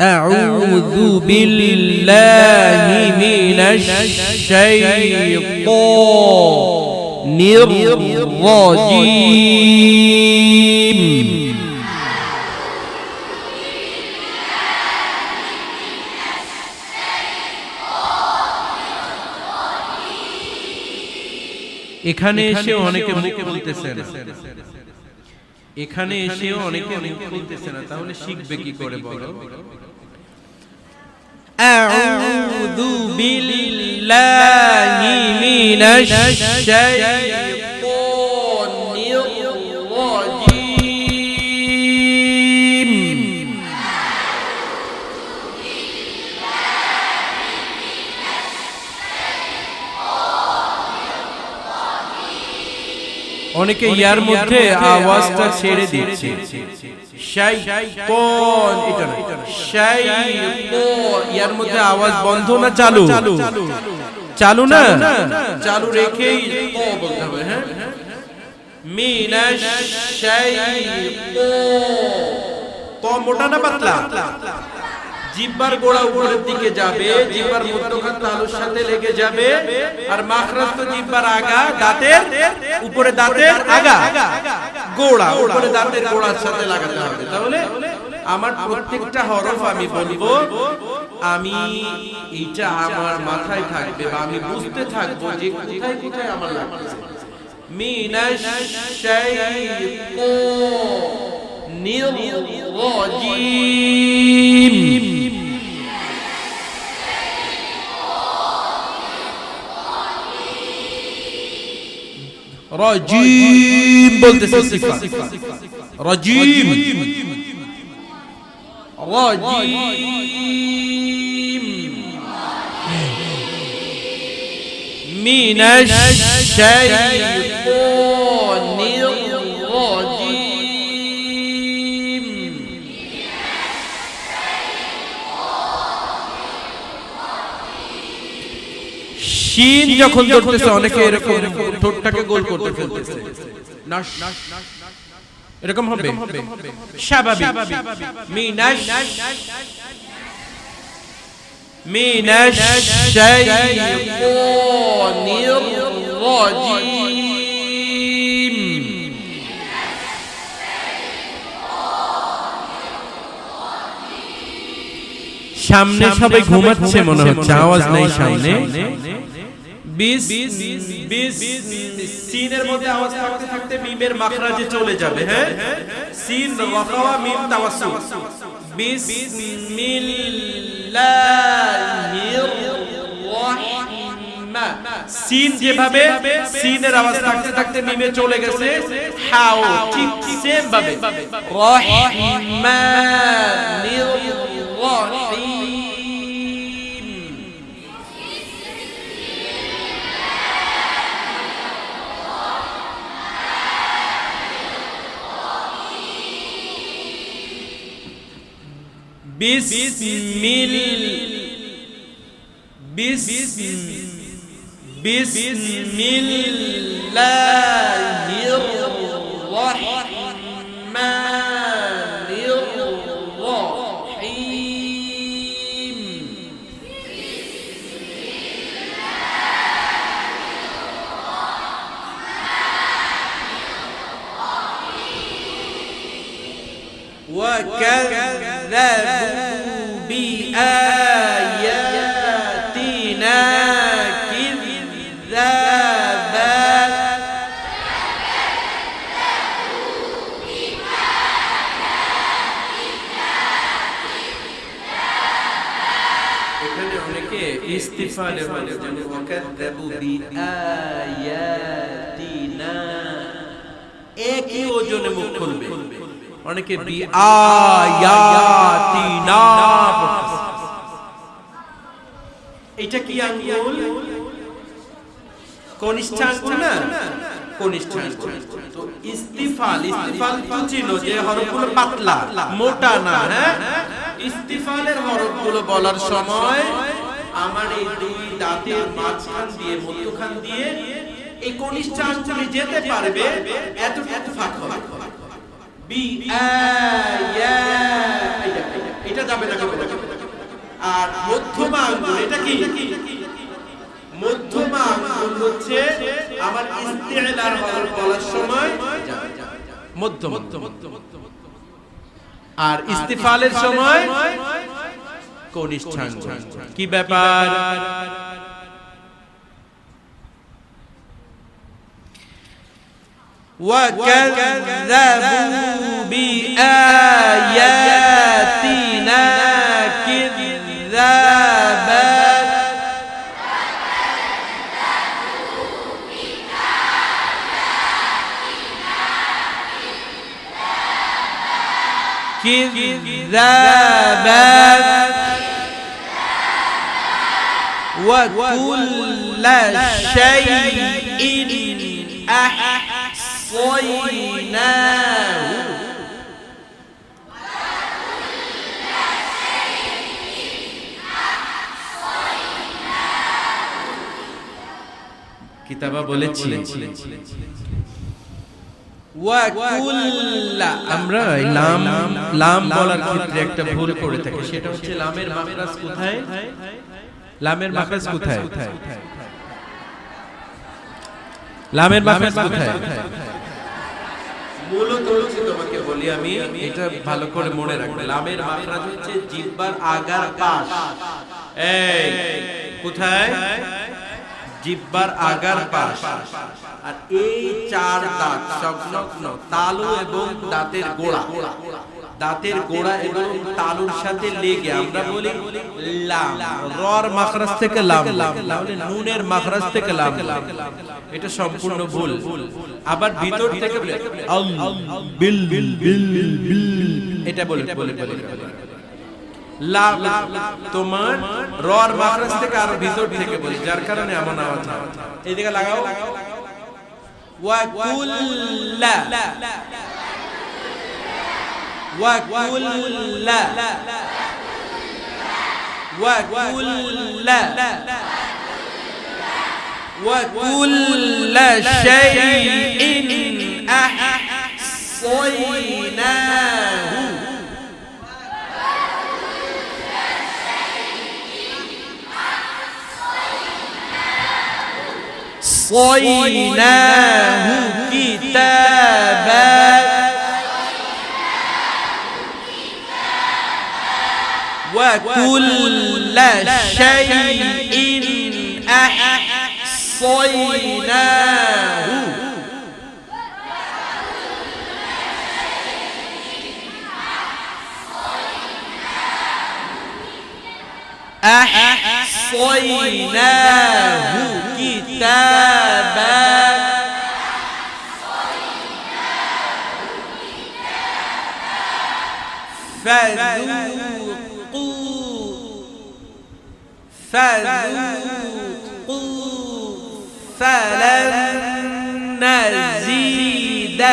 أعوذ بالله من الشيطان الرجيم এখানে এসে অনেকে মুখ খুলতেছে না, এখানে এসেও অনেকে মুখ খুলতেছে না, তাহলে শিখবে কি করে বলো? আউযু বিল্লাহি মিনাশ শাইতানির রাজীম। অনেকে ইয়ার মধ্যে আওয়াজটা ছেড়ে দিচ্ছে, শাইতান, এটা না, শাইতান। ইয়ার মধ্যে আওয়াজ বন্ধ না চালু? চালু না, চালু রেখেই তো বলতে হবে। হ্যাঁ, মিনাশ শাইতান। তো মোটা না পাতলা? জিহ্বার গোড়া উপরের দিকে যাবে, জিহ্বার মধ্যখান তালুর সাথে লেগে যাবে, আর মাখরাজ তো জিহ্বার আগা, দাঁতের উপরে, দাঁতের আগা গোড়া উপরে দাঁতের গোড়ার সাথে লাগাতে হবে। তাহলে আমার প্রত্যেকটা হরফ আমি বলবো, আমি এইটা আমার মাথায় থাকবে বা আমি বুঝতে থাকবো যে কোথায় কোথায় আমার লাগছে। মিনাশ শাইতানির রাজীম। রাজীম বলতেছে সিফাত, রাজীম, রাজীম। মিনাশ শাইতানির রাজীম। শিন যখন ধরতেছে অনেকে এরকম ঠোঁটটাকে গোল করতে ফেলতেছে, এরকম হবে স্বাভাবিক। মিনাশ শাইতানির রাজীম। সামনে সবাই ঘুমাচ্ছে মনে হচ্ছে, আওয়াজ নাই সামনে। সিনের মধ্যে আওয়াজ থাকতে থাকতে মিমের মাখরাজে চলে যাবে। হ্যাঁ, সিন ওয়াকাওয়া মিম তাওয়াসসুল। বিসমিল্লাহির রাহমান। সিন যেভাবে সিনের আওয়াজ থাকতে থাকতে মিমে চলে গেছে, হাও ঠিক সেম ভাবে রাহমানির রাহিম। বিসমিল্লাহির রাহমানির রাহিম। وكذبوا بآياتنا كذابا। এখানে অনেকে ইস্তিফালের মানে যেমন ওয়াকাযযাবু বিআয়াতিনা একই ওজনে মুখ খুলবে, অনেকে বিআয়াতিনা। এটা কি আঙ্গুল? কনিষ্ঠ আঙ্গুল না? কনিষ্ঠ আঙ্গুল। তো ইস্তিফাল, ইস্তিফাল তো ছিল যে হরফগুলো পাতলা মোটা না। হ্যাঁ, ইস্তিফালের হরফগুলো বলার সময় আমার এই দুই দাঁতের মাঝখান দিয়ে, মধ্যখান দিয়ে এই কনিষ্ঠ আঙ্গুলে যেতে পারবে, এত ফাঁক হবে। এটা যাবে না কখনো। আর মধ্যমা আঙ্গুল এটা কি? মধ্যমা আঙ্গুল হচ্ছে আমার ইস্তিলার বলার সময় মধ্যম, আর ইস্তিফালের সময় কনিষ্ঠাঙ্গ। কি ব্যাপার? وَكَذَّبُوا بِآيَاتِنَا كِذَّابًا وَكُلَّ شَيْءٍ أحصيناه কিতাবা বলেছি ওয়াকুল্লা, আমরা লাম বলার ক্ষেত্রে একটা ভুল করে থাকি, সেটা হচ্ছে লামের মাখরাজ কোথায়? লামের মাখরাজ কোথায়? লামের মাখরাজ কোথায়? মূলত হচ্ছে, তোমাকে বলি আমি, এটা ভালো করে মনে রাখবে। লামের মাখরাজ হচ্ছে জিহ্বার আগার পাশ। এই কোথায়? জিহ্বার আগার পাশ। আর এই চার দাঁত সংলগ্ন তালু এবং দাঁতের গোড়া, দাঁতের গোড়া এবং তালুর সাথে লেগে আমরা বলি লাম। রর মাখরাজ থেকে লাম, তাহলে নুনের মাখরাজ থেকে লাম, এটা সম্পূর্ণ ভুল। আবার ভিতর থেকে বলে আল বিল বিল বিল বিল, এটা বলে লাম তোমার রর মাখরাজ থেকে আর ভিতর থেকে বলি, যার কারণে এমন আওয়াজ হয়। এইদিকে লাগাও, ওয়াকুল্লা ওয়াকুল্লা ওয়াকুল্লা ওয়াকুল্লা শাইইন আহসাইনাহু صيناه كتابا وكل شيء أحصيناه أحصيناه كتابا فذوقوا فلن نزيدكم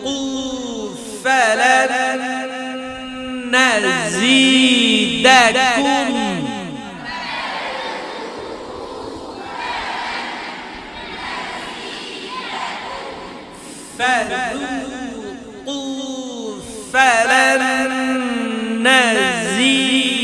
فذوقوا فلن نزيدكم فذوقوا فلن نزيدكم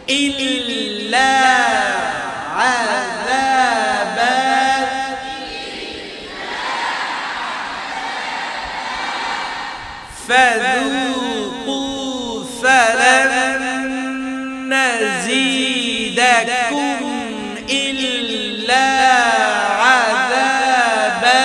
إلا عذابا فذوقوا فلن نزيدكم إلا عذابا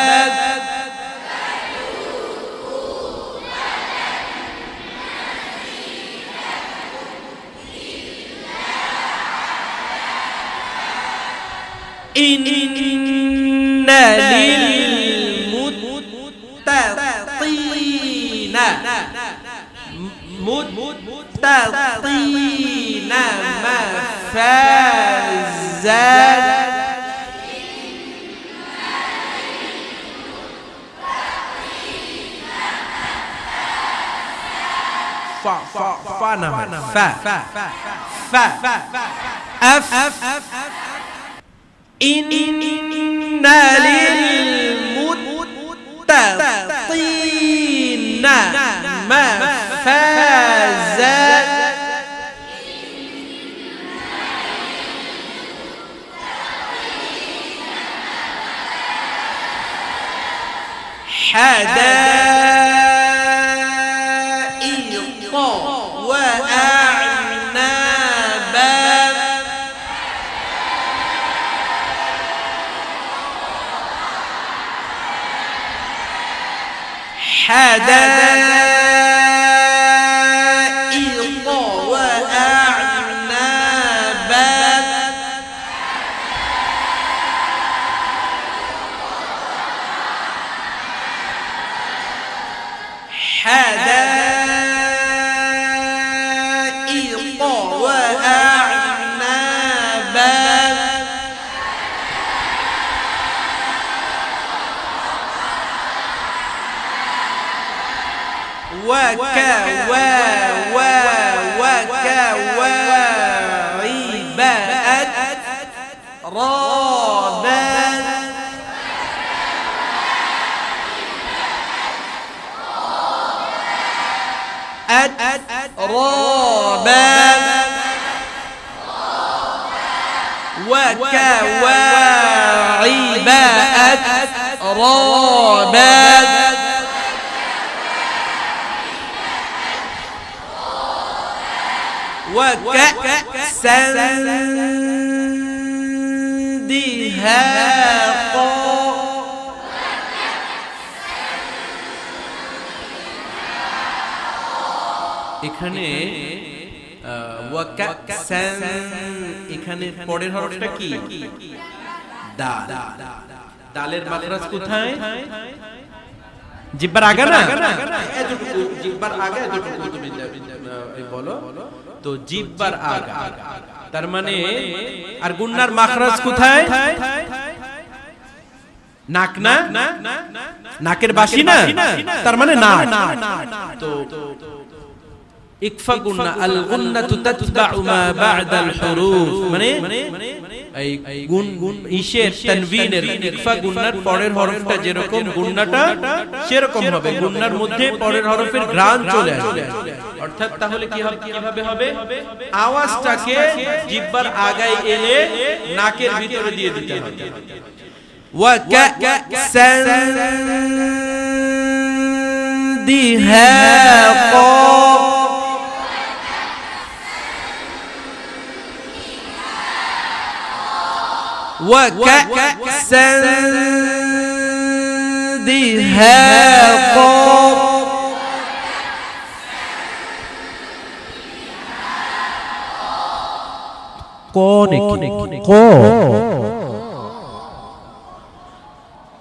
إن للمتقين متقين مفازا ফা না ফা ফা আফ ইন্না লিল মুত্তাকিনা মাফাজা حدائق وأعنابا حدائق وأعنابا حدائق وأعنابا وكواعب أترابا أترابا وكواعب أترابا وكأسا دهاقا এখানে ওয়াকাসান এখানে পরের হরফটা কি দাল দালের মাখরাজ কোথায় জিহ্বার আগে না এতটুকু জিহ্বার আগে এতটুকু তুমি বলো তো জিহ্বার আগে তার মানে আর গুন্নার মাখরাজ কোথায় নাক না নাকের বাসি না তার মানে না তো ইকফা গুন্না আল গুন্নাতু তাতবাউ মা বা'দাল হুরুফ মানে এই গুন ইশের তানবিনের ইকফা গুন্নার পরের হরফটা যেরকম গুন্নাটা সেরকম হবে গুন্নার মধ্যে পরের হরফের ঘ্রাণ চলে আসবে অর্থাৎ তাহলে কি হবে কিভাবে হবে আওয়াজটাকে জিহ্বার আগায় এলে নাকের ভিতরে দিয়ে দিতে হবে ওয়া কাসান দিহাকা وكأسا دهاقا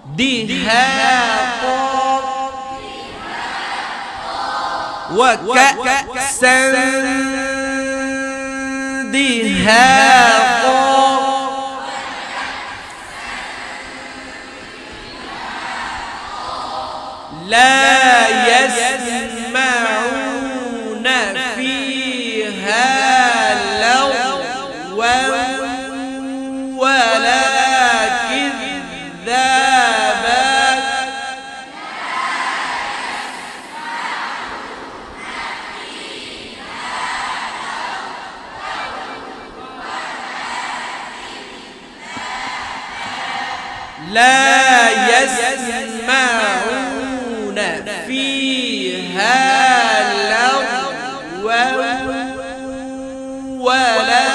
دهاقا وكأسا دهاقا لا يسمعون فيها لغوا ولا كذابا لا يسمعون فيها لغوا ولا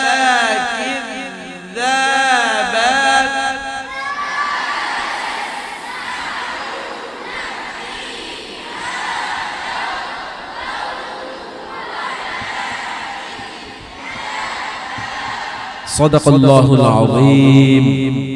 كذابا صدق الله العظيم